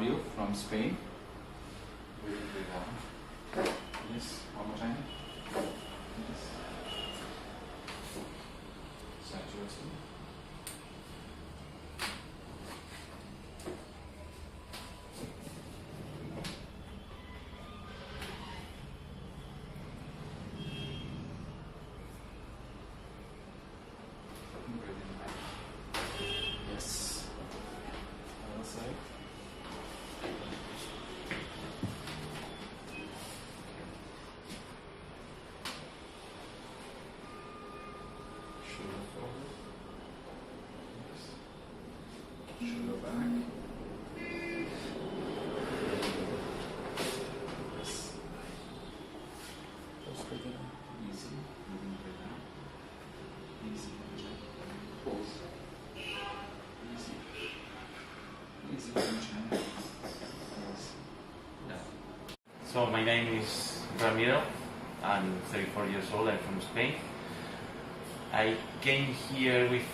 Mario from Spain. Yes, one more time. Yes. Saturation. Yes. Other side. Shoulder forward. Yes. Shoulder back. Yes. Just breathe in. Easy. Breathing right now. Easy. Pause. Easy. Easy. Yes. Yeah. So my name is Ramiro. I'm 34 years old. I'm from Spain. I came here with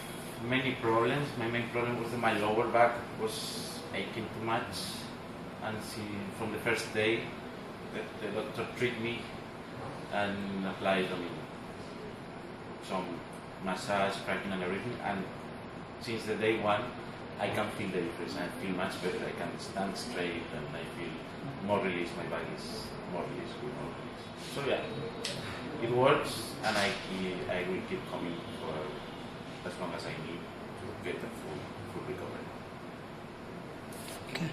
many problems. My main problem was that my lower back was aching too much, and from the first day, the doctor treated me and applied some massage, cracking, and everything. And since the day one, I can feel the difference. I feel much better. I can stand straight, and I feel more release. My back is more release, with more release. So yeah, it works, and I will keep coming for as long as I need to get the full recovery. Okay.